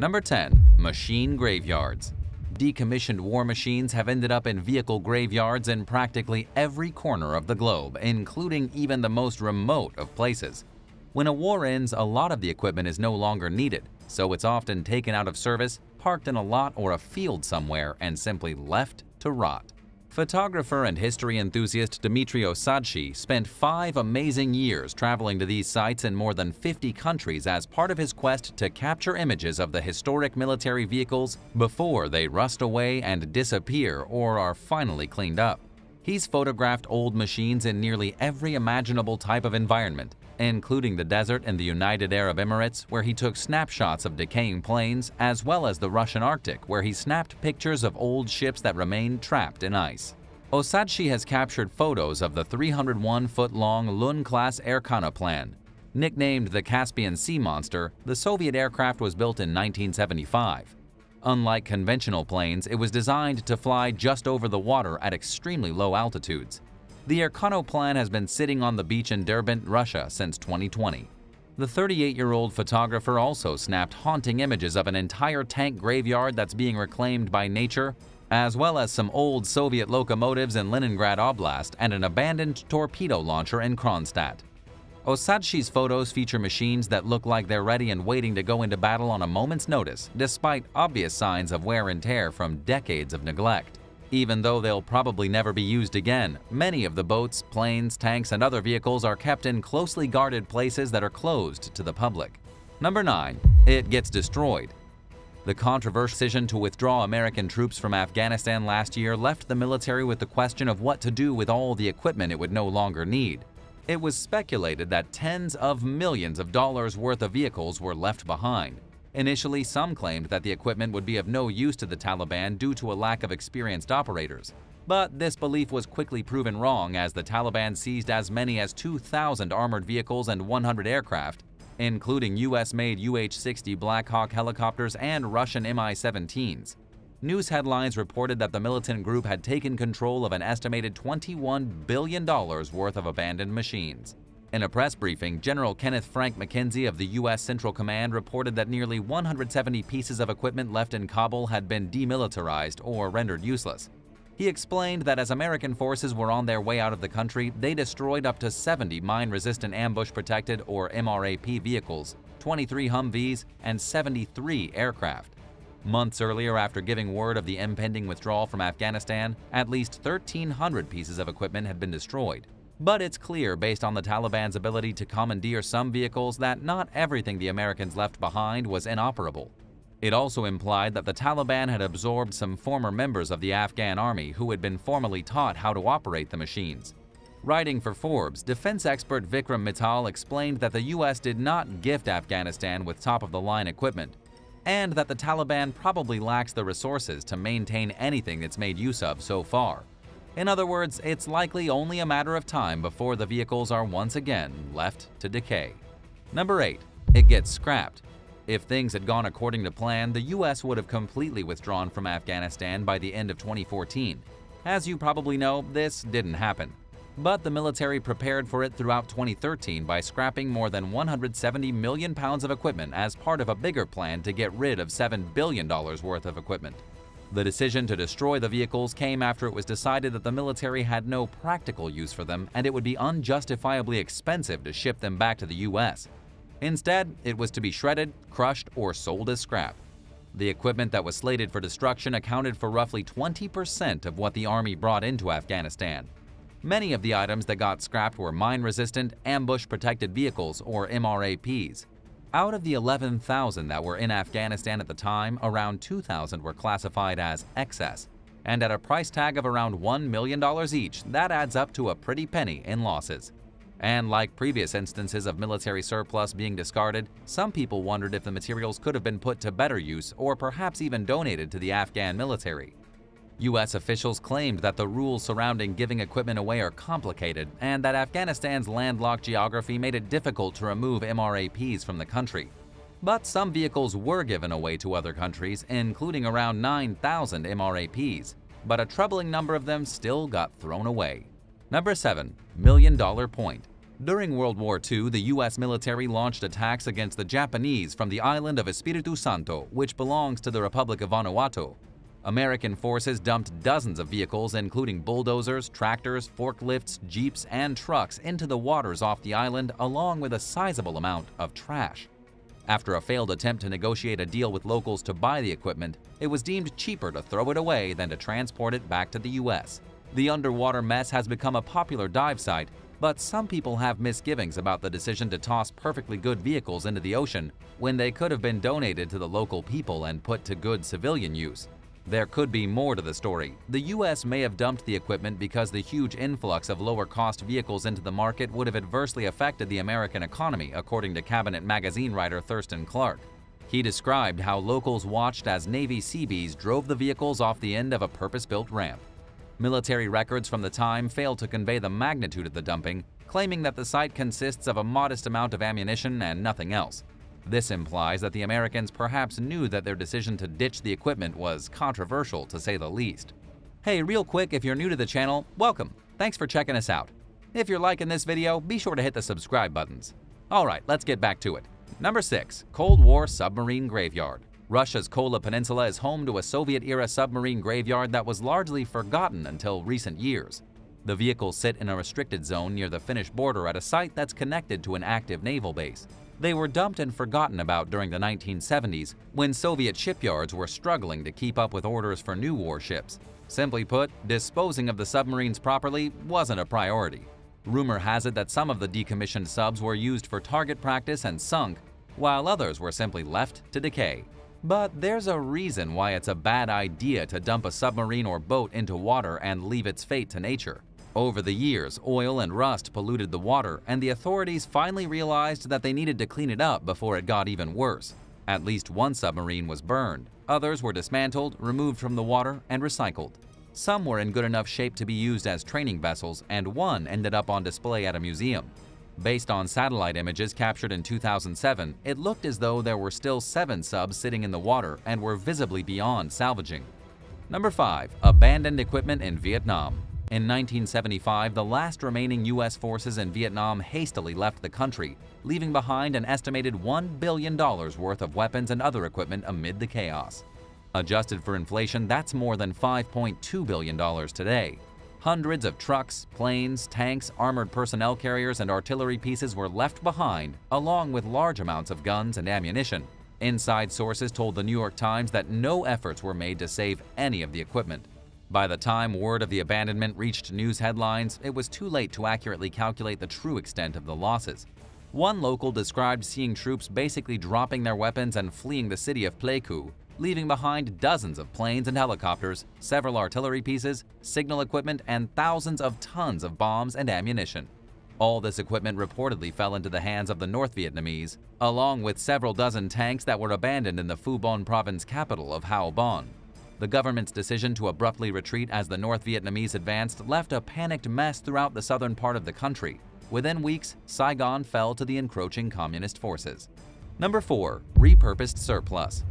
Number 10. Machine graveyards. Decommissioned war machines have ended up in vehicle graveyards in practically every corner of the globe, including even the most remote of places. When a war ends, a lot of the equipment is no longer needed, so it's often taken out of service, parked in a lot or a field somewhere, and simply left to rot. Photographer and history enthusiast Dmitry Osadchi spent 5 amazing years traveling to these sites in more than 50 countries as part of his quest to capture images of the historic military vehicles before they rust away and disappear or are finally cleaned up. He's photographed old machines in nearly every imaginable type of environment, including the desert in the United Arab Emirates, where he took snapshots of decaying planes, as well as the Russian Arctic, where he snapped pictures of old ships that remained trapped in ice. Osadchi has captured photos of the 301-foot-long Lun-class aircanoplane. Nicknamed the Caspian Sea Monster, the Soviet aircraft was built in 1975. Unlike conventional planes, it was designed to fly just over the water at extremely low altitudes. The aircanoplane has been sitting on the beach in Derbent, Russia since 2020. The 38-year-old photographer also snapped haunting images of an entire tank graveyard that's being reclaimed by nature, as well as some old Soviet locomotives in Leningrad Oblast and an abandoned torpedo launcher in Kronstadt. Osadchi's photos feature machines that look like they're ready and waiting to go into battle on a moment's notice, despite obvious signs of wear and tear from decades of neglect. Even though they'll probably never be used again, many of the boats, planes, tanks, and other vehicles are kept in closely guarded places that are closed to the public. Number 9. It gets destroyed. The controversial decision to withdraw American troops from Afghanistan last year left the military with the question of what to do with all the equipment it would no longer need. It was speculated that tens of millions of dollars worth of vehicles were left behind. Initially, some claimed that the equipment would be of no use to the Taliban due to a lack of experienced operators. But this belief was quickly proven wrong as the Taliban seized as many as 2,000 armored vehicles and 100 aircraft, including US-made UH-60 Black Hawk helicopters and Russian Mi-17s. News headlines reported that the militant group had taken control of an estimated $21 billion worth of abandoned machines. In a press briefing, General Kenneth Frank McKenzie of the U.S. Central Command reported that nearly 170 pieces of equipment left in Kabul had been demilitarized or rendered useless. He explained that as American forces were on their way out of the country, they destroyed up to 70 mine-resistant ambush-protected or MRAP vehicles, 23 Humvees, and 73 aircraft. Months earlier, after giving word of the impending withdrawal from Afghanistan, at least 1,300 pieces of equipment had been destroyed. But it's clear, based on the Taliban's ability to commandeer some vehicles, that not everything the Americans left behind was inoperable. It also implied that the Taliban had absorbed some former members of the Afghan army who had been formally taught how to operate the machines. Writing for Forbes, defense expert Vikram Mittal explained that the U.S. did not gift Afghanistan with top-of-the-line equipment, and that the Taliban probably lacks the resources to maintain anything it's made use of so far. In other words, it's likely only a matter of time before the vehicles are once again left to decay. Number 8. It gets scrapped. If things had gone according to plan, the U.S. would have completely withdrawn from Afghanistan by the end of 2014. As you probably know, this didn't happen. But the military prepared for it throughout 2013 by scrapping more than 170 million pounds of equipment as part of a bigger plan to get rid of $7 billion worth of equipment. The decision to destroy the vehicles came after it was decided that the military had no practical use for them and it would be unjustifiably expensive to ship them back to the U.S. Instead, it was to be shredded, crushed, or sold as scrap. The equipment that was slated for destruction accounted for roughly 20% of what the Army brought into Afghanistan. Many of the items that got scrapped were mine-resistant, ambush-protected vehicles, or MRAPs. Out of the 11,000 that were in Afghanistan at the time, around 2,000 were classified as excess. And at a price tag of around $1 million each, that adds up to a pretty penny in losses. And like previous instances of military surplus being discarded, some people wondered if the materials could have been put to better use or perhaps even donated to the Afghan military. U.S. officials claimed that the rules surrounding giving equipment away are complicated and that Afghanistan's landlocked geography made it difficult to remove MRAPs from the country. But some vehicles were given away to other countries, including around 9,000 MRAPs, but a troubling number of them still got thrown away. Number 7. $1 Million Point. During World War II, the U.S. military launched attacks against the Japanese from the island of Espiritu Santo, which belongs to the Republic of Vanuatu. American forces dumped dozens of vehicles, including bulldozers, tractors, forklifts, jeeps, and trucks, into the waters off the island, along with a sizable amount of trash. After a failed attempt to negotiate a deal with locals to buy the equipment, it was deemed cheaper to throw it away than to transport it back to the U.S. The underwater mess has become a popular dive site, but some people have misgivings about the decision to toss perfectly good vehicles into the ocean when they could have been donated to the local people and put to good civilian use. There could be more to the story. The U.S. may have dumped the equipment because the huge influx of lower-cost vehicles into the market would have adversely affected the American economy, according to Cabinet magazine writer Thurston Clark. He described how locals watched as Navy Seabees drove the vehicles off the end of a purpose-built ramp. Military records from the time failed to convey the magnitude of the dumping, claiming that the site consists of a modest amount of ammunition and nothing else. This implies that the Americans perhaps knew that their decision to ditch the equipment was controversial, to say the least. Hey, real quick, if you're new to the channel, welcome. Thanks for checking us out. If you're liking this video, be sure to hit the subscribe buttons. Alright, let's get back to it. Number 6. Cold War Submarine Graveyard. Russia's Kola Peninsula is home to a Soviet-era submarine graveyard that was largely forgotten until recent years. The vehicles sit in a restricted zone near the Finnish border at a site that's connected to an active naval base. They were dumped and forgotten about during the 1970s, when Soviet shipyards were struggling to keep up with orders for new warships. Simply put, disposing of the submarines properly wasn't a priority. Rumor has it that some of the decommissioned subs were used for target practice and sunk, while others were simply left to decay. But there's a reason why it's a bad idea to dump a submarine or boat into water and leave its fate to nature. Over the years, oil and rust polluted the water, and the authorities finally realized that they needed to clean it up before it got even worse. At least one submarine was burned. Others were dismantled, removed from the water, and recycled. Some were in good enough shape to be used as training vessels, and one ended up on display at a museum. Based on satellite images captured in 2007, it looked as though there were still 7 subs sitting in the water and were visibly beyond salvaging. Number 5. Abandoned equipment in Vietnam. In 1975, the last remaining U.S. forces in Vietnam hastily left the country, leaving behind an estimated $1 billion worth of weapons and other equipment amid the chaos. Adjusted for inflation, that's more than $5.2 billion today. Hundreds of trucks, planes, tanks, armored personnel carriers, and artillery pieces were left behind, along with large amounts of guns and ammunition. Inside sources told the New York Times that no efforts were made to save any of the equipment. By the time word of the abandonment reached news headlines, it was too late to accurately calculate the true extent of the losses. One local described seeing troops basically dropping their weapons and fleeing the city of Pleiku, leaving behind dozens of planes and helicopters, several artillery pieces, signal equipment, and thousands of tons of bombs and ammunition. All this equipment reportedly fell into the hands of the North Vietnamese, along with several dozen tanks that were abandoned in the Phu Bon province capital of Hao Bon. The government's decision to abruptly retreat as the North Vietnamese advanced left a panicked mess throughout the southern part of the country. Within weeks, Saigon fell to the encroaching communist forces. Number 4. Repurposed surplus.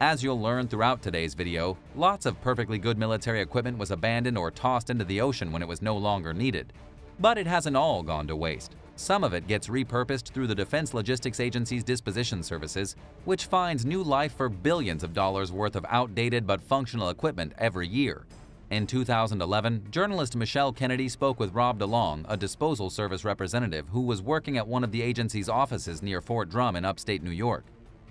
As you'll learn throughout today's video, lots of perfectly good military equipment was abandoned or tossed into the ocean when it was no longer needed. But it hasn't all gone to waste. Some of it gets repurposed through the Defense Logistics Agency's disposition services, which finds new life for billions of dollars worth of outdated but functional equipment every year. In 2011, journalist Michelle Kennedy spoke with Rob DeLong, a disposal service representative who was working at one of the agency's offices near Fort Drum in upstate New York.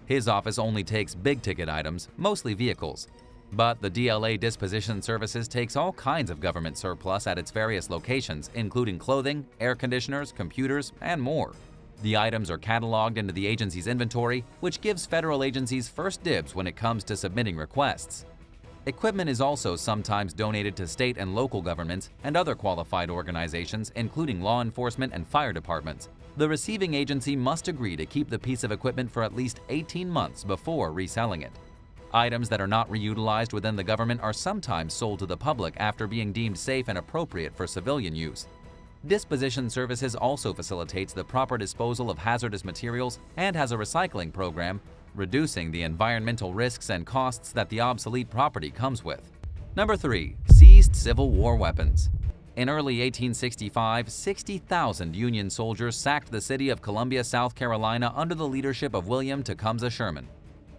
His office only takes big-ticket items, mostly vehicles. But the DLA Disposition Services takes all kinds of government surplus at its various locations, including clothing, air conditioners, computers, and more. The items are cataloged into the agency's inventory, which gives federal agencies first dibs when it comes to submitting requests. Equipment is also sometimes donated to state and local governments and other qualified organizations, including law enforcement and fire departments. The receiving agency must agree to keep the piece of equipment for at least 18 months before reselling it. Items that are not reutilized within the government are sometimes sold to the public after being deemed safe and appropriate for civilian use. Disposition Services also facilitates the proper disposal of hazardous materials and has a recycling program, reducing the environmental risks and costs that the obsolete property comes with. Number 3. Seized Civil War weapons. In early 1865, 60,000 Union soldiers sacked the city of Columbia, South Carolina under the leadership of William Tecumseh Sherman.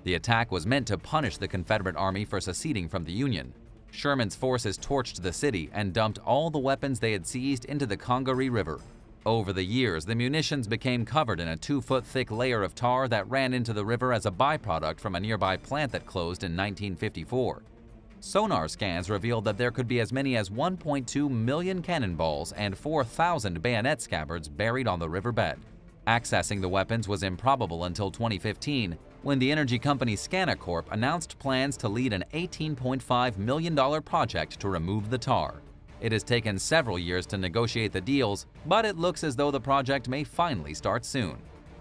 The attack was meant to punish the Confederate Army for seceding from the Union. Sherman's forces torched the city and dumped all the weapons they had seized into the Congaree River. Over the years, the munitions became covered in a 2-foot-thick layer of tar that ran into the river as a byproduct from a nearby plant that closed in 1954. Sonar scans revealed that there could be as many as 1.2 million cannonballs and 4,000 bayonet scabbards buried on the riverbed. Accessing the weapons was improbable until 2015, when the energy company Scanacorp announced plans to lead an $18.5 million project to remove the tar. It has taken several years to negotiate the deals, but it looks as though the project may finally start soon.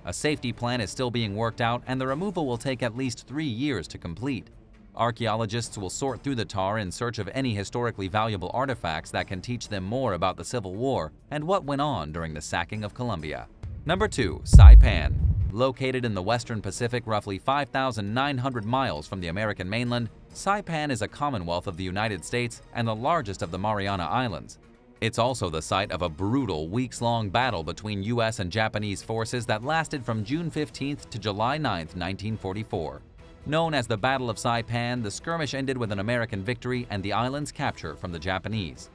A safety plan is still being worked out, and the removal will take at least 3 years to complete. Archaeologists will sort through the tar in search of any historically valuable artifacts that can teach them more about the Civil War and what went on during the sacking of Columbia. Number 2. Saipan. Located in the western Pacific, roughly 5,900 miles from the American mainland, Saipan is a commonwealth of the United States and the largest of the Mariana Islands. It's also the site of a brutal, weeks-long battle between U.S. and Japanese forces that lasted from June 15th to July 9th, 1944. Known as the Battle of Saipan, the skirmish ended with an American victory and the island's capture from the Japanese.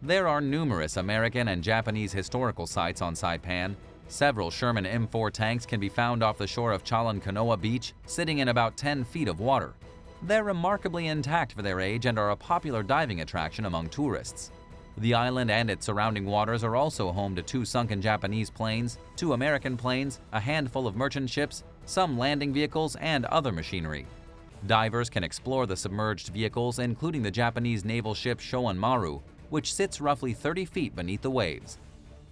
There are numerous American and Japanese historical sites on Saipan. Several Sherman M4 tanks can be found off the shore of Chalankanoa Beach, sitting in about 10 feet of water. They're remarkably intact for their age and are a popular diving attraction among tourists. The island and its surrounding waters are also home to 2 sunken Japanese planes, 2 American planes, a handful of merchant ships, some landing vehicles, and other machinery. Divers can explore the submerged vehicles, including the Japanese naval ship Shoan Maru, which sits roughly 30 feet beneath the waves.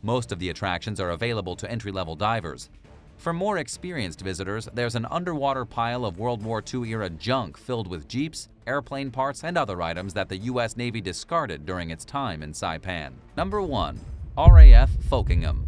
Most of the attractions are available to entry-level divers. For more experienced visitors, there's an underwater pile of World War II-era junk filled with jeeps, airplane parts, and other items that the U.S. Navy discarded during its time in Saipan. Number 1. RAF Folkingham.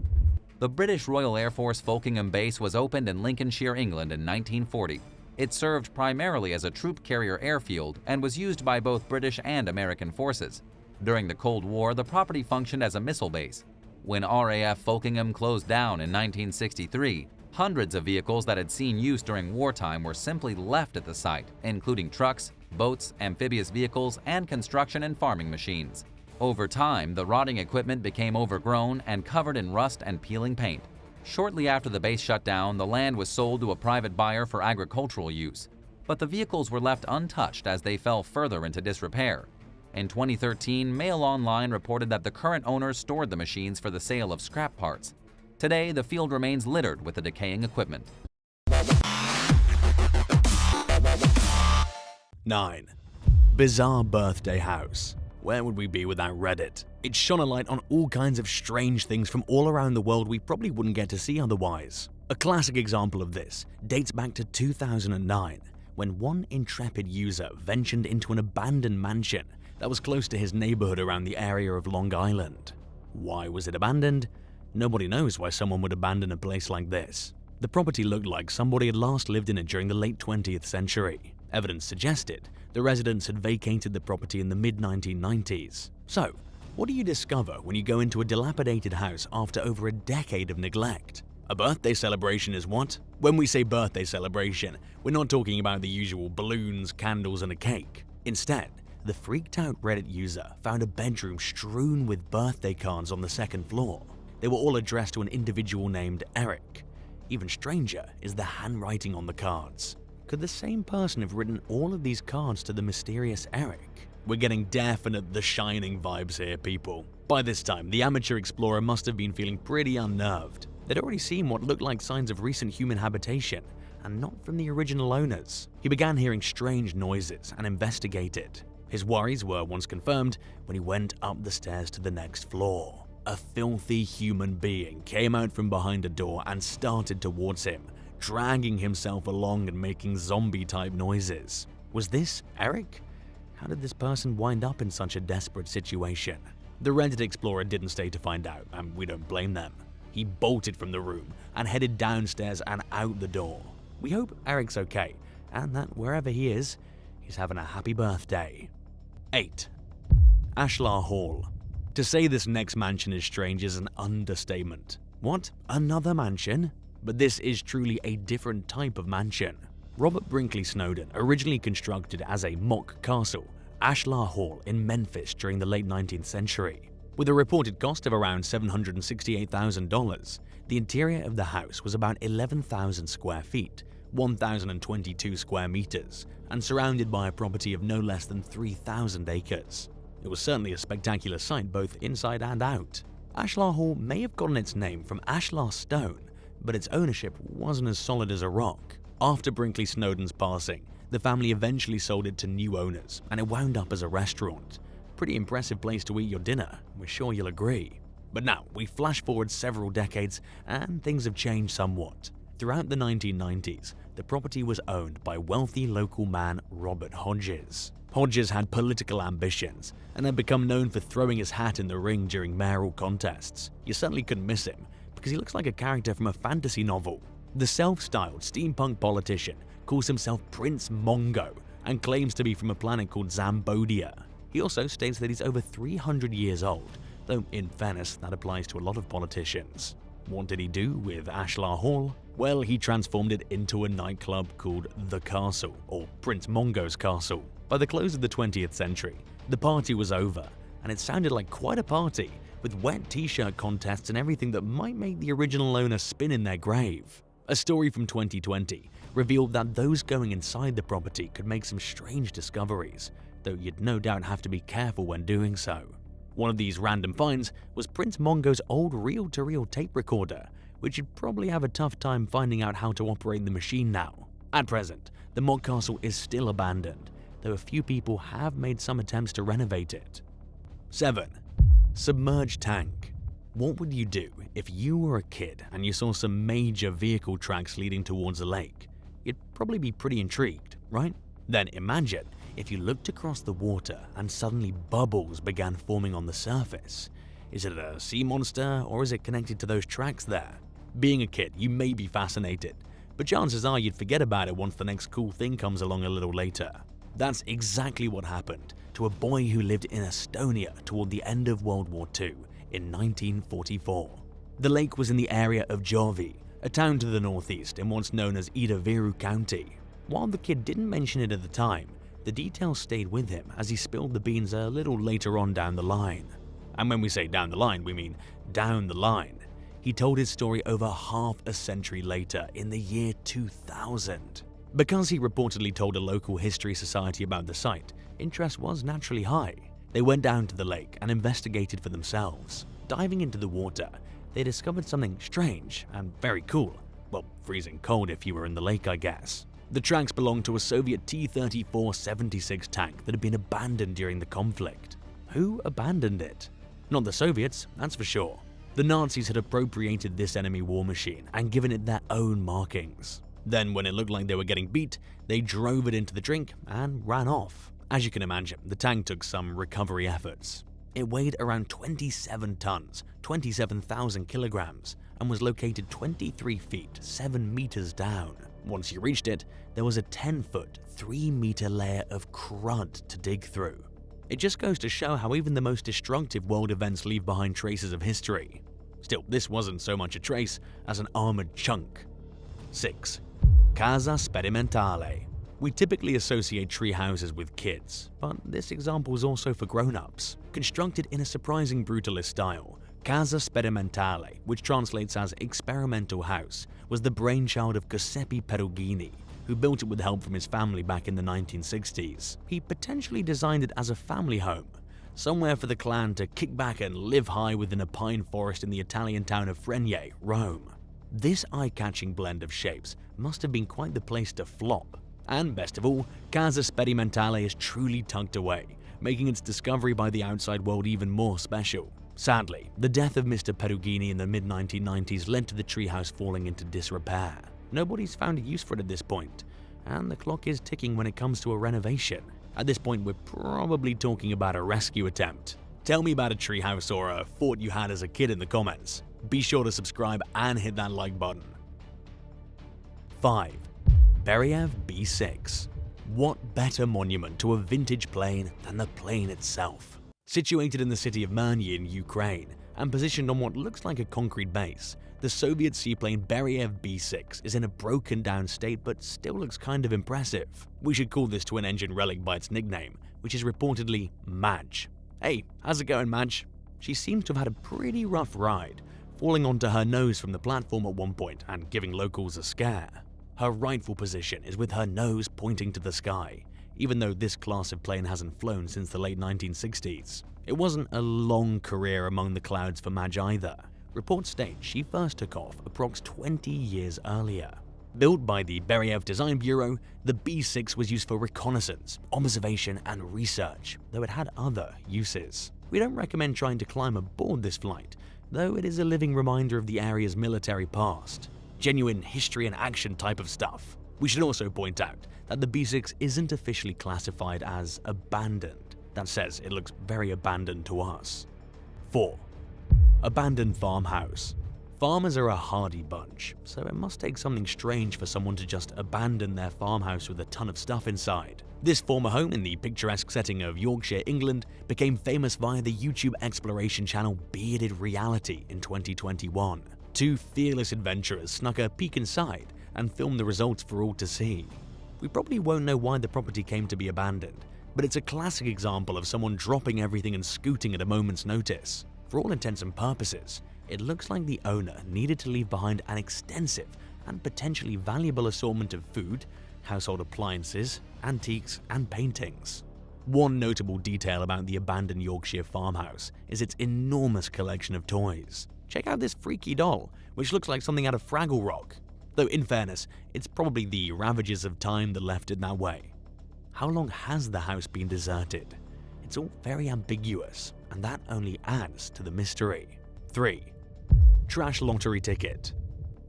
The British Royal Air Force Folkingham Base was opened in Lincolnshire, England in 1940. It served primarily as a troop carrier airfield and was used by both British and American forces. During the Cold War, the property functioned as a missile base. When RAF Folkingham closed down in 1963, hundreds of vehicles that had seen use during wartime were simply left at the site, including trucks, boats, amphibious vehicles, and construction and farming machines. Over time, the rotting equipment became overgrown and covered in rust and peeling paint. Shortly after the base shut down, the land was sold to a private buyer for agricultural use. But the vehicles were left untouched as they fell further into disrepair. In 2013, Mail Online reported that the current owners stored the machines for the sale of scrap parts. Today, the field remains littered with the decaying equipment. 9. Bizarre birthday house. Where would we be without Reddit? It shone a light on all kinds of strange things from all around the world we probably wouldn't get to see otherwise. A classic example of this dates back to 2009, when one intrepid user ventured into an abandoned mansion that was close to his neighborhood around the area of Long Island. Why was it abandoned? Nobody knows why someone would abandon a place like this. The property looked like somebody had last lived in it during the late 20th century. Evidence suggested the residents had vacated the property in the mid-1990s. So, what do you discover when you go into a dilapidated house after over a decade of neglect? A birthday celebration is what? When we say birthday celebration, we're not talking about the usual balloons, candles, and a cake. Instead, the freaked-out Reddit user found a bedroom strewn with birthday cards on the second floor. They were all addressed to an individual named Eric. Even stranger is the handwriting on the cards. Could the same person have written all of these cards to the mysterious Eric? We're getting definite The Shining vibes here, people. By this time, the amateur explorer must have been feeling pretty unnerved. They'd already seen what looked like signs of recent human habitation, and not from the original owners. He began hearing strange noises and investigated. His worries were once confirmed when he went up the stairs to the next floor. A filthy human being came out from behind a door and started towards him, dragging himself along and making zombie-type noises. Was this Eric? How did this person wind up in such a desperate situation? The Reddit explorer didn't stay to find out, and we don't blame them. He bolted from the room and headed downstairs and out the door. We hope Eric's okay, and that wherever he is, he's having a happy birthday. 8. Ashar Hall. To say this next mansion is strange is an understatement. What? Another mansion? But this is truly a different type of mansion. Robert Brinkley Snowden originally constructed as a mock castle, Ashar Hall in Memphis during the late 19th century. With a reported cost of around $768,000, the interior of the house was about 11,000 square feet, 1,022 square meters, and surrounded by a property of no less than 3,000 acres. It was certainly a spectacular sight both inside and out. Ashar Hall may have gotten its name from ashlar stone, but its ownership wasn't as solid as a rock. After Brinkley Snowden's passing, the family eventually sold it to new owners, and it wound up as a restaurant. Pretty impressive place to eat your dinner, we're sure you'll agree. But now, we flash forward several decades, and things have changed somewhat. Throughout the 1990s, the property was owned by wealthy local man Robert Hodges. Hodges had political ambitions, and had become known for throwing his hat in the ring during mayoral contests. You certainly couldn't miss him, because he looks like a character from a fantasy novel. The self-styled steampunk politician calls himself Prince Mongo and claims to be from a planet called Zambodia. He also states that he's over 300 years old, though in fairness that applies to a lot of politicians. What did he do with Ashar Hall? Well, he transformed it into a nightclub called The Castle, or Prince Mongo's Castle. By the close of the 20th century, the party was over, and it sounded like quite a party, with wet t-shirt contests and everything that might make the original owner spin in their grave. A story from 2020 revealed that those going inside the property could make some strange discoveries, though you'd no doubt have to be careful when doing so. One of these random finds was Prince Mongo's old reel-to-reel tape recorder, which you'd probably have a tough time finding out how to operate the machine now. At present, the mock castle is still abandoned, though a few people have made some attempts to renovate it. 7. Submerged Tank. What would you do if you were a kid and you saw some major vehicle tracks leading towards a lake? You'd probably be pretty intrigued, right? Then imagine if you looked across the water and suddenly bubbles began forming on the surface. Is it a sea monster, or is it connected to those tracks there? Being a kid, you may be fascinated, but chances are you'd forget about it once the next cool thing comes along a little later. That's exactly what happened to a boy who lived in Estonia toward the end of World War II in 1944. The lake was in the area of Jovi, a town to the northeast in what's known as Idaviru County. While the kid didn't mention it at the time, the details stayed with him as he spilled the beans a little later on down the line. And when we say down the line, we mean down the line. He told his story over half a century later in the year 2000. Because he reportedly told a local history society about the site, interest was naturally high. They went down to the lake and investigated for themselves. Diving into the water, they discovered something strange and very cool. Well, freezing cold if you were in the lake, I guess. The tracks belonged to a Soviet T-34-76 tank that had been abandoned during the conflict. Who abandoned it? Not the Soviets, that's for sure. The Nazis had appropriated this enemy war machine and given it their own markings. Then, when it looked like they were getting beat, they drove it into the drink and ran off. As you can imagine, the tank took some recovery efforts. It weighed around 27 tons, 27,000 kilograms, and was located 23 feet, 7 meters down. Once you reached it, there was a 10-foot, 3-meter layer of crud to dig through. It just goes to show how even the most destructive world events leave behind traces of history. Still, this wasn't so much a trace as an armored chunk. 6. Kazaperimental. We typically associate tree houses with kids, but this example is also for grown-ups. Constructed in a surprising brutalist style, Kazaperimental, which translates as experimental house, was the brainchild of Giuseppe Perugini, who built it with help from his family back in the 1960s. He potentially designed it as a family home, somewhere for the clan to kick back and live high within a pine forest in the Italian town of Fregene, Rome. This eye-catching blend of shapes must have been quite the place to flop. And best of all, Kazaperimental is truly tucked away, making its discovery by the outside world even more special. Sadly, the death of Mr. Perugini in the mid-1990s led to the treehouse falling into disrepair. Nobody's found a use for it at this point, and the clock is ticking when it comes to a renovation. At this point, we're probably talking about a rescue attempt. Tell me about a treehouse or a fort you had as a kid in the comments. Be sure to subscribe and hit that like button. 5. Barav B6. What better monument to a vintage plane than the plane itself? Situated in the city of Merny in Ukraine and positioned on what looks like a concrete base, the Soviet seaplane Barav B6 is in a broken down state but still looks kind of impressive. We should call this twin engine relic by its nickname, which is reportedly Madge. Hey, how's it going, Madge? She seems to have had a pretty rough ride, falling onto her nose from the platform at one point and giving locals a scare. Her rightful position is with her nose pointing to the sky, even though this class of plane hasn't flown since the late 1960s. It wasn't a long career among the clouds for Madge either. Reports state she first took off approx 20 years earlier. Built by the Barav Design Bureau, the B6 was used for reconnaissance, observation, and research, though it had other uses. We don't recommend trying to climb aboard this flight, though it is a living reminder of the area's military past. Genuine history and action type of stuff. We should also point out that the B6 isn't officially classified as abandoned. That says it looks very abandoned to us. 4. Abandoned farmhouse. Farmers are a hardy bunch, so it must take something strange for someone to just abandon their farmhouse with a ton of stuff inside. This former home in the picturesque setting of Yorkshire, England, became famous via the YouTube exploration channel Bearded Reality in 2021. Two fearless adventurers snuck a peek inside and filmed the results for all to see. We probably won't know why the property came to be abandoned, but it's a classic example of someone dropping everything and scooting at a moment's notice. For all intents and purposes, it looks like the owner needed to leave behind an extensive and potentially valuable assortment of food, household appliances, antiques, and paintings. One notable detail about the abandoned Yorkshire farmhouse is its enormous collection of toys. Check out this freaky doll, which looks like something out of Fraggle Rock. Though in fairness, it's probably the ravages of time that left it that way. How long has the house been deserted? It's all very ambiguous, and that only adds to the mystery. 3. Trash lottery ticket.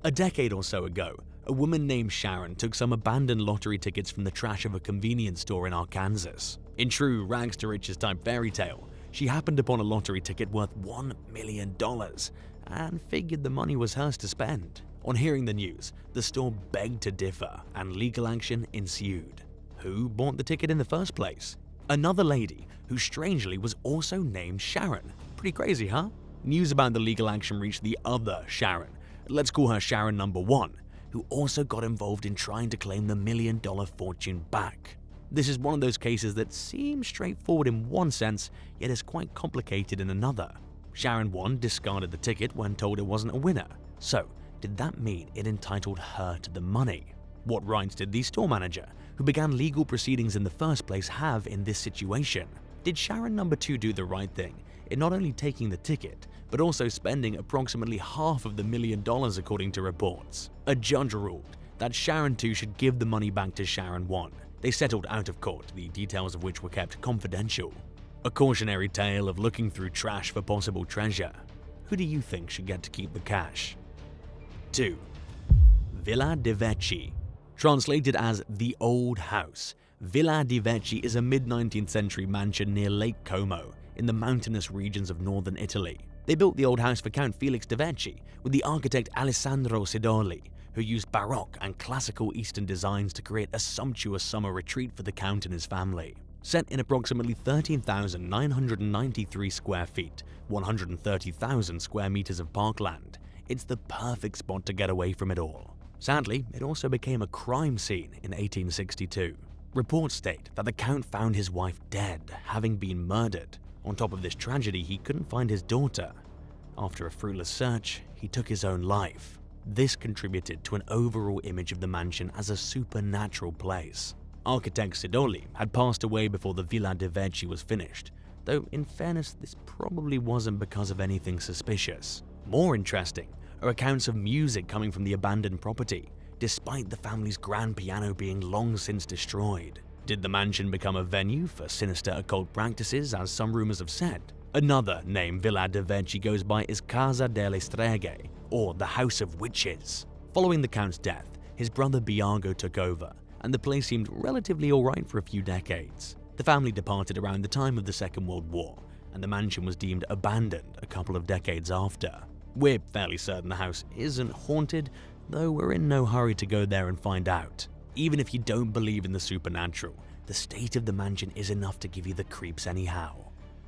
A decade or so ago, a woman named Sharon took some abandoned lottery tickets from the trash of a convenience store in Arkansas. In true rags to riches type fairy tale, she happened upon a lottery ticket worth $1 million and figured the money was hers to spend. On hearing the news, the store begged to differ and legal action ensued. Who bought the ticket in the first place? Another lady who strangely was also named Sharon. Pretty crazy, huh? News about the legal action reached the other Sharon, let's call her Sharon number 1, who also got involved in trying to claim the $1 million fortune back. This is one of those cases that seems straightforward in one sense, yet is quite complicated in another. Sharon 1 discarded the ticket when told it wasn't a winner. So, did that mean it entitled her to the money? What rights did the store manager, who began legal proceedings in the first place, have in this situation? Did Sharon number 2 do the right thing in not only taking the ticket, but also spending approximately half of the $1 million according to reports? A judge ruled that Sharon 2 should give the money back to Sharon 1. They settled out of court, the details of which were kept confidential. A cautionary tale of looking through trash for possible treasure. Who do you think should get to keep the cash? 2. Villa di Vecchi. Translated as the Old House, Villa di Vecchi is a mid-19th century mansion near Lake Como in the mountainous regions of northern Italy. They built the old house for Count Felix de Vecchi with the architect Alessandro Sidoli, who used Baroque and classical Eastern designs to create a sumptuous summer retreat for the Count and his family. Set in approximately 13,993 square feet, 130,000 square meters of parkland, it's the perfect spot to get away from it all. Sadly, it also became a crime scene in 1862. Reports state that the Count found his wife dead, having been murdered. On top of this tragedy, he couldn't find his daughter. After a fruitless search, he took his own life. This contributed to an overall image of the mansion as a supernatural place. Architect Sidoli had passed away before the Villa di Vecchi was finished, though in fairness this probably wasn't because of anything suspicious. More interesting are accounts of music coming from the abandoned property, despite the family's grand piano being long since destroyed. Did the mansion become a venue for sinister occult practices, as some rumors have said? Another name Villa di Vecchi goes by is Casa delle Streghe, or the House of Witches. Following the Count's death, his brother Biago took over, and the place seemed relatively alright for a few decades. The family departed around the time of the Second World War, and the mansion was deemed abandoned a couple of decades after. We're fairly certain the house isn't haunted, though we're in no hurry to go there and find out. Even if you don't believe in the supernatural, the state of the mansion is enough to give you the creeps anyhow.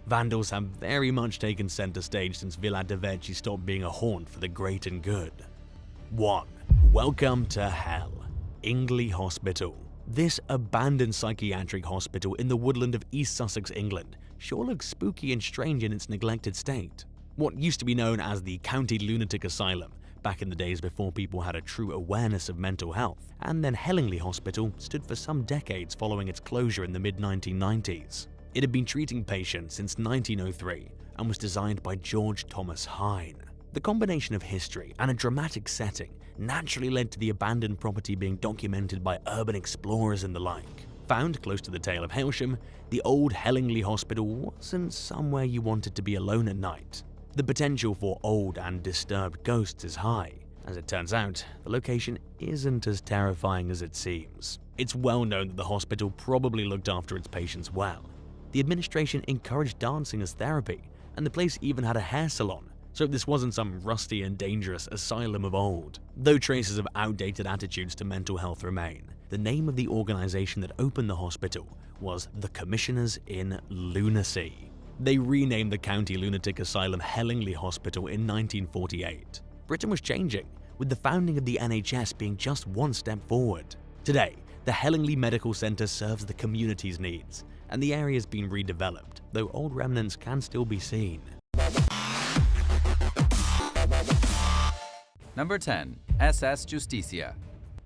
Vandals have very much taken center stage since Villa de Vecchi stopped being a haunt for the great and good. 1. Welcome to Hell. Henly Hospital. This abandoned psychiatric hospital in the woodland of East Sussex, England, sure looks spooky and strange in its neglected state. What used to be known as the County Lunatic Asylum, back in the days before people had a true awareness of mental health, and then Henly Hospital stood for some decades following its closure in the mid-1990s. It had been treating patients since 1903 and was designed by George Thomas Hine. The combination of history and a dramatic setting naturally led to the abandoned property being documented by urban explorers and the like. Found close to the Tale of Hailsham, the old Henly Hospital wasn't somewhere you wanted to be alone at night. The potential for old and disturbed ghosts is high. As it turns out, the location isn't as terrifying as it seems. It's well known that the hospital probably looked after its patients well. The administration encouraged dancing as therapy, and the place even had a hair salon, so this wasn't some rusty and dangerous asylum of old. Though traces of outdated attitudes to mental health remain, the name of the organization that opened the hospital was the Commissioners in Lunacy. They renamed the County Lunatic Asylum Henly Hospital in 1948. Britain was changing, with the founding of the NHS being just one step forward. Today, the Henly Medical Centre serves the community's needs, and the area has been redeveloped, though old remnants can still be seen. Number 10. SS Justia.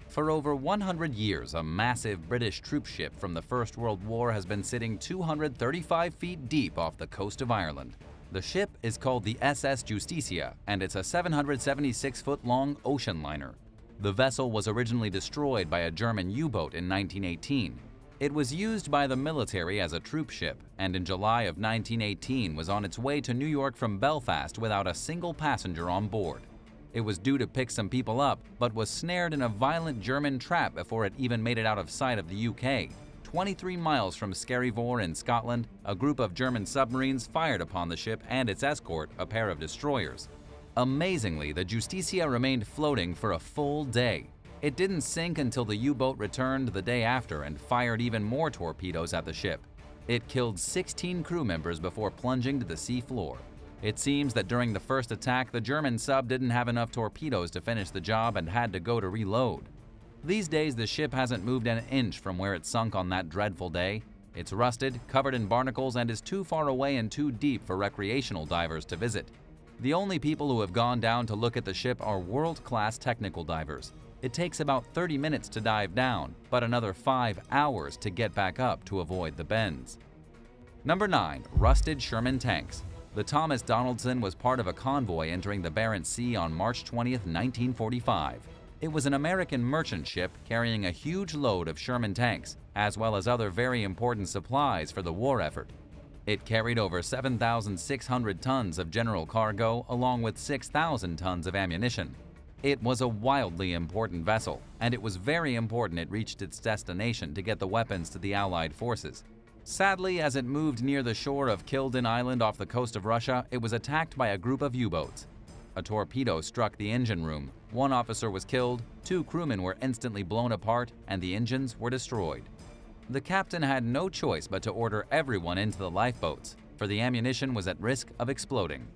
For over 100 years, a massive British troop ship from the First World War has been sitting 235 feet deep off the coast of Ireland. The ship is called the SS Justia, and it's a 776-foot-long ocean liner. The vessel was originally destroyed by a German U-boat in 1918. It was used by the military as a troop ship, and in July of 1918 was on its way to New York from Belfast without a single passenger on board. It was due to pick some people up, but was snared in a violent German trap before it even made it out of sight of the UK. 23 miles from Skerryvore in Scotland, a group of German submarines fired upon the ship and its escort, a pair of destroyers. Amazingly, the Justia remained floating for a full day. It didn't sink until the U-boat returned the day after and fired even more torpedoes at the ship. It killed 16 crew members before plunging to the sea floor. It seems that during the first attack, the German sub didn't have enough torpedoes to finish the job and had to go to reload. These days, the ship hasn't moved an inch from where it sunk on that dreadful day. It's rusted, covered in barnacles, and is too far away and too deep for recreational divers to visit. The only people who have gone down to look at the ship are world-class technical divers. It takes about 30 minutes to dive down, but another 5 hours to get back up to avoid the bends. Number 9. Rusted Sherman tanks. The Thomas Donaldson was part of a convoy entering the Barents Sea on March 20, 1945. It was an American merchant ship carrying a huge load of Sherman tanks, as well as other very important supplies for the war effort. It carried over 7,600 tons of general cargo, along with 6,000 tons of ammunition. It was a wildly important vessel, and it was very important it reached its destination to get the weapons to the Allied forces. Sadly, as it moved near the shore of Kildin Island off the coast of Russia, it was attacked by a group of U-boats. A torpedo struck the engine room. One officer was killed, 2 crewmen were instantly blown apart, and the engines were destroyed. The captain had no choice but to order everyone into the lifeboats, for the ammunition was at risk of exploding.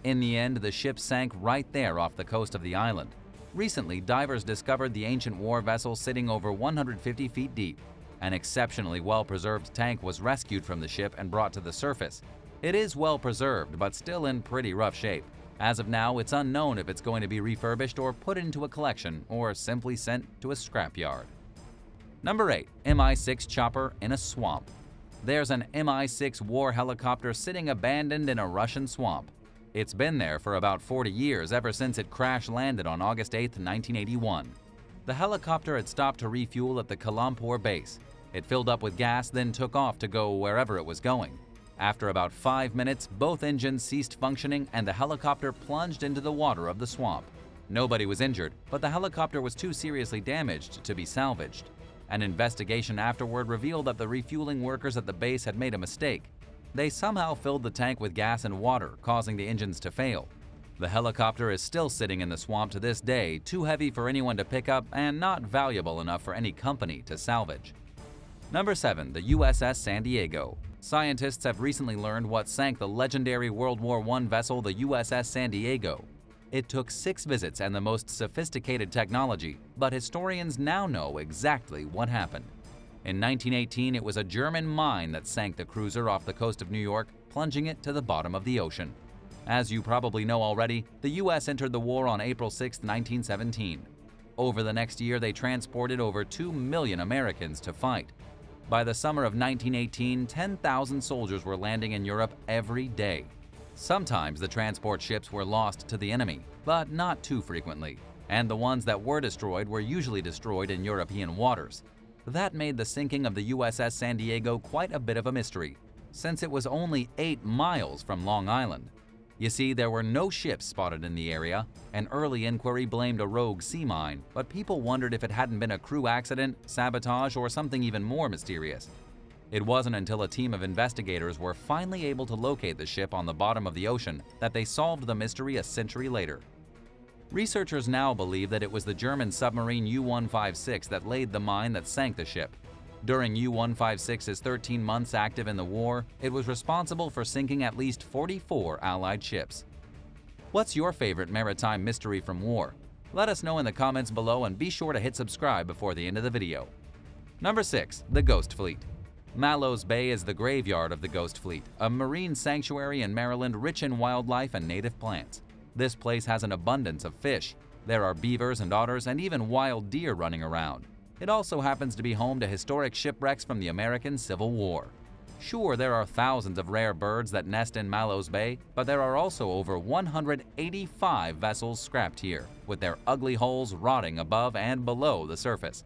In the end, the ship sank right there off the coast of the island. Recently, divers discovered the ancient war vessel sitting over 150 feet deep. An exceptionally well-preserved tank was rescued from the ship and brought to the surface. It is well-preserved, but still in pretty rough shape. As of now, it's unknown if it's going to be refurbished or put into a collection, or simply sent to a scrapyard. Number 8. Mi-6 chopper in a swamp. There's an Mi-6 war helicopter sitting abandoned in a Russian swamp. It's been there for about 40 years, ever since it crash-landed on August 8, 1981. The helicopter had stopped to refuel at the Kalampur base. It filled up with gas, then took off to go wherever it was going. After about 5 minutes, both engines ceased functioning and the helicopter plunged into the water of the swamp. Nobody was injured, but the helicopter was too seriously damaged to be salvaged. An investigation afterward revealed that the refueling workers at the base had made a mistake. They somehow filled the tank with gas and water, causing the engines to fail. The helicopter is still sitting in the swamp to this day, too heavy for anyone to pick up and not valuable enough for any company to salvage. Number 7. The USS San Diego. Scientists have recently learned what sank the legendary World War I vessel, the USS San Diego. It took 6 visits and the most sophisticated technology, but historians now know exactly what happened. In 1918, it was a German mine that sank the cruiser off the coast of New York, plunging it to the bottom of the ocean. As you probably know already, the U.S. entered the war on April 6, 1917. Over the next year, they transported over 2 million Americans to fight. By the summer of 1918, 10,000 soldiers were landing in Europe every day. Sometimes the transport ships were lost to the enemy, but not too frequently, and the ones that were destroyed were usually destroyed in European waters. That made the sinking of the USS San Diego quite a bit of a mystery, since it was only 8 miles from Long Island. You see, there were no ships spotted in the area. An early inquiry blamed a rogue sea mine, but people wondered if it hadn't been a crew accident, sabotage, or something even more mysterious. It wasn't until a team of investigators were finally able to locate the ship on the bottom of the ocean that they solved the mystery a century later. Researchers now believe that it was the German submarine U-156 that laid the mine that sank the ship. During U-156's 13 months active in the war, it was responsible for sinking at least 44 Allied ships. What's your favorite maritime mystery from war? Let us know in the comments below and be sure to hit subscribe before the end of the video. Number 6. The Ghost Fleet. Mallows Bay is the graveyard of the Ghost Fleet, a marine sanctuary in Maryland rich in wildlife and native plants. This place has an abundance of fish. There are beavers and otters and even wild deer running around. It also happens to be home to historic shipwrecks from the American Civil War. Sure, there are thousands of rare birds that nest in Mallows Bay, but there are also over 185 vessels scrapped here, with their ugly hulls rotting above and below the surface.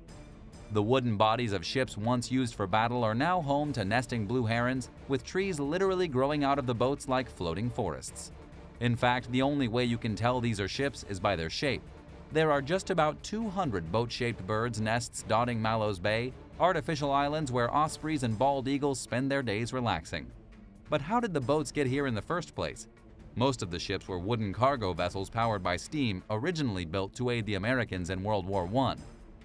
The wooden bodies of ships once used for battle are now home to nesting blue herons, with trees literally growing out of the boats like floating forests. In fact, the only way you can tell these are ships is by their shape. There are just about 200 boat-shaped birds' nests dotting Mallows Bay, artificial islands where ospreys and bald eagles spend their days relaxing. But how did the boats get here in the first place? Most of the ships were wooden cargo vessels powered by steam, originally built to aid the Americans in World War I.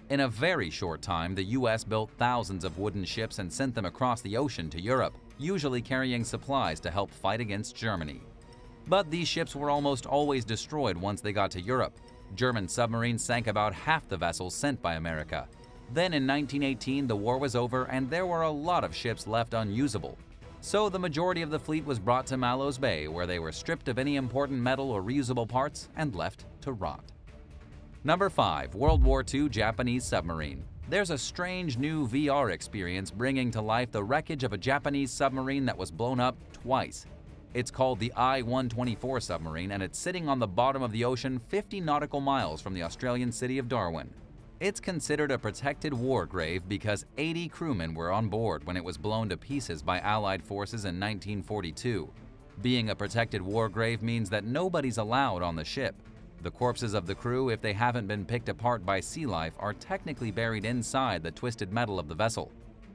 In a very short time, the U.S. built thousands of wooden ships and sent them across the ocean to Europe, usually carrying supplies to help fight against Germany. But these ships were almost always destroyed once they got to Europe. German submarines sank about half the vessels sent by America. Then in 1918, the war was over and there were a lot of ships left unusable. So the majority of the fleet was brought to Mallows Bay, where they were stripped of any important metal or reusable parts and left to rot. Number 5. World War II Japanese Submarine. There's a strange new VR experience bringing to life the wreckage of a Japanese submarine that was blown up twice. It's called the I-124 submarine, and it's sitting on the bottom of the ocean 50 nautical miles from the Australian city of Darwin. It's considered a protected war grave because 80 crewmen were on board when it was blown to pieces by Allied forces in 1942. Being a protected war grave means that nobody's allowed on the ship. The corpses of the crew, if they haven't been picked apart by sea life, are technically buried inside the twisted metal of the vessel.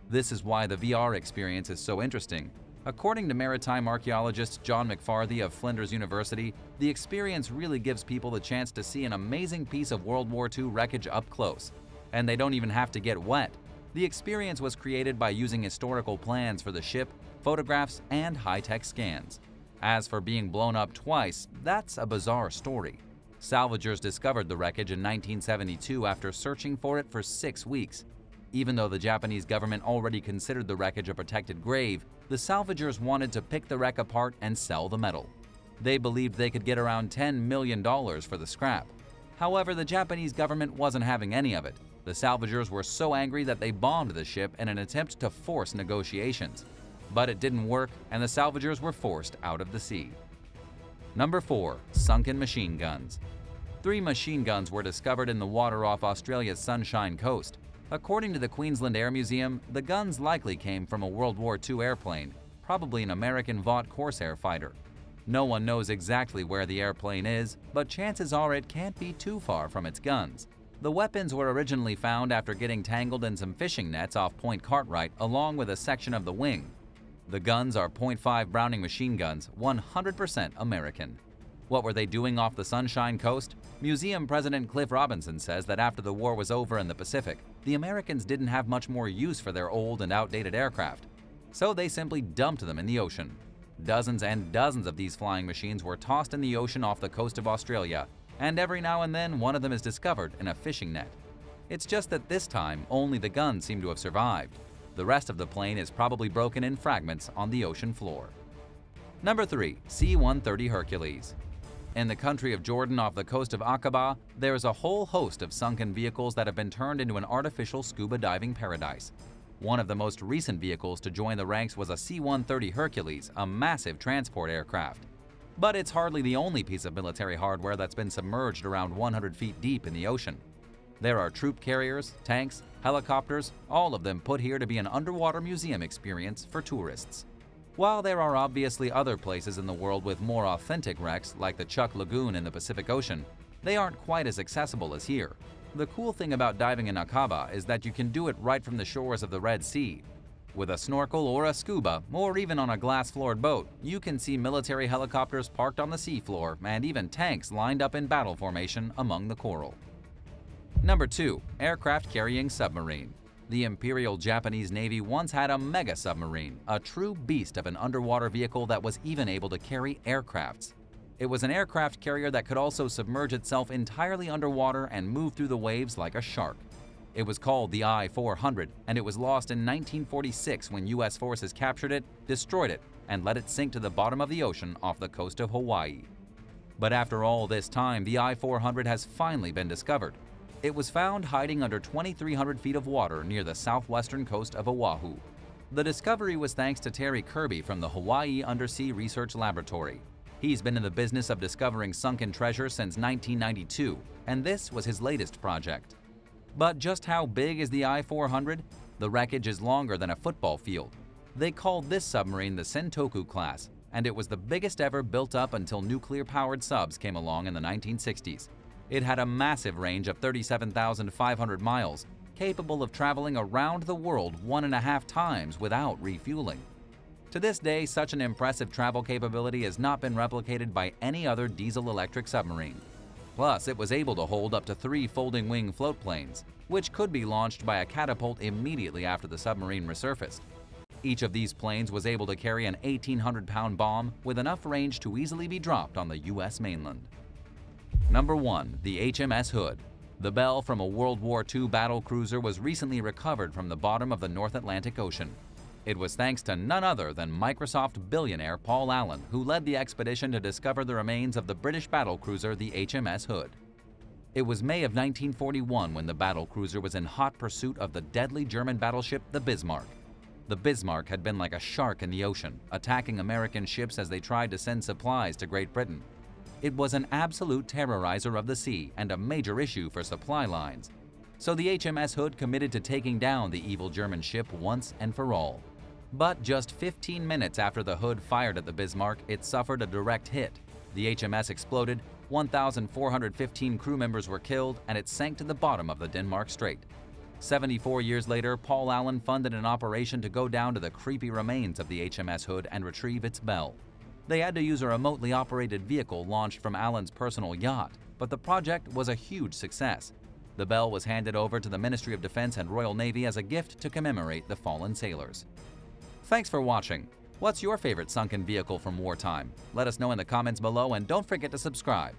This is why the VR experience is so interesting. According to maritime archaeologist John McFarthy of Flinders University, the experience really gives people the chance to see an amazing piece of World War II wreckage up close. And they don't even have to get wet. The experience was created by using historical plans for the ship, photographs, and high-tech scans. As for being blown up twice, that's a bizarre story. Salvagers discovered the wreckage in 1972 after searching for it for 6 weeks. Even though the Japanese government already considered the wreckage a protected grave, the salvagers wanted to pick the wreck apart and sell the metal. They believed they could get around $10 million for the scrap. However, the Japanese government wasn't having any of it. The salvagers were so angry that they bombed the ship in an attempt to force negotiations. But it didn't work, and the salvagers were forced out of the sea. Number 4. Sunken machine guns. 3 machine guns were discovered in the water off Australia's Sunshine Coast. According to the Queensland Air Museum, the guns likely came from a World War II airplane, probably an American Vought Corsair fighter. No one knows exactly where the airplane is, but chances are it can't be too far from its guns. The weapons were originally found after getting tangled in some fishing nets off Point Cartwright along with a section of the wing. The guns are .5 Browning machine guns, 100% American. What were they doing off the Sunshine Coast? Museum President Cliff Robinson says that after the war was over in the Pacific, the Americans didn't have much more use for their old and outdated aircraft. so they simply dumped them in the ocean. Dozens and dozens of these flying machines were tossed in the ocean off the coast of Australia, and every now and then one of them is discovered in a fishing net. It's just that this time only the guns seem to have survived. The rest of the plane is probably broken in fragments on the ocean floor. Number 3. C130 Hercules. In the country of Jordan off the coast of Aqaba, there is a whole host of sunken vehicles that have been turned into an artificial scuba diving paradise. One of the most recent vehicles to join the ranks was a C-130 Hercules, a massive transport aircraft. But it's hardly the only piece of military hardware that's been submerged around 100 feet deep in the ocean. There are troop carriers, tanks, helicopters, all of them put here to be an underwater museum experience for tourists. While there are obviously other places in the world with more authentic wrecks, like the Chuck Lagoon in the Pacific Ocean, they aren't quite as accessible as here. The cool thing about diving in Aqaba is that you can do it right from the shores of the Red Sea. With a snorkel or a scuba, or even on a glass-floored boat, you can see military helicopters parked on the seafloor and even tanks lined up in battle formation among the coral. Number 2. Aircraft Carrying Submarine. The Imperial Japanese Navy once had a mega submarine, a true beast of an underwater vehicle that was even able to carry aircrafts. It was an aircraft carrier that could also submerge itself entirely underwater and move through the waves like a shark. It was called the I-400, and it was lost in 1946 when U.S. forces captured it, destroyed it, and let it sink to the bottom of the ocean off the coast of Hawaii. But after all this time, the I-400 has finally been discovered. It was found hiding under 2,300 feet of water near the southwestern coast of Oahu. The discovery was thanks to Terry Kirby from the Hawaii Undersea Research Laboratory. He's been in the business of discovering sunken treasure since 1992, and this was his latest project. But just how big is the I-400? The wreckage is longer than a football field. They called this submarine the Sentoku class, and it was the biggest ever built up until nuclear-powered subs came along in the 1960s. It had a massive range of 37,500 miles, capable of traveling around the world 1.5 times without refueling. To this day, such an impressive travel capability has not been replicated by any other diesel-electric submarine. Plus, it was able to hold up to 3 folding-wing float planes, which could be launched by a catapult immediately after the submarine resurfaced. Each of these planes was able to carry an 1,800-pound bomb with enough range to easily be dropped on the U.S. mainland. Number 1. The HMS Hood. The Bell from a World War II battle cruiser was recently recovered from the bottom of the North Atlantic Ocean. It was thanks to none other than Microsoft billionaire Paul Allen, who led the expedition to discover the remains of the British battlecruiser the HMS Hood. It was May of 1941 when the battlecruiser was in hot pursuit of the deadly German battleship the Bismarck. The Bismarck had been like a shark in the ocean, attacking American ships as they tried to send supplies to Great Britain. It was an absolute terrorizer of the sea and a major issue for supply lines. So the HMS Hood committed to taking down the evil German ship once and for all. But just 15 minutes after the Hood fired at the Bismarck, it suffered a direct hit. The HMS exploded, 1,415 crew members were killed, and it sank to the bottom of the Denmark Strait. 74 years later, Paul Allen funded an operation to go down to the creepy remains of the HMS Hood and retrieve its bell. They had to use a remotely operated vehicle launched from Allen's personal yacht, but the project was a huge success. The bell was handed over to the Ministry of Defense and Royal Navy as a gift to commemorate the fallen sailors. Thanks for watching. What's your favorite sunken vehicle from wartime? Let us know in the comments below and don't forget to subscribe.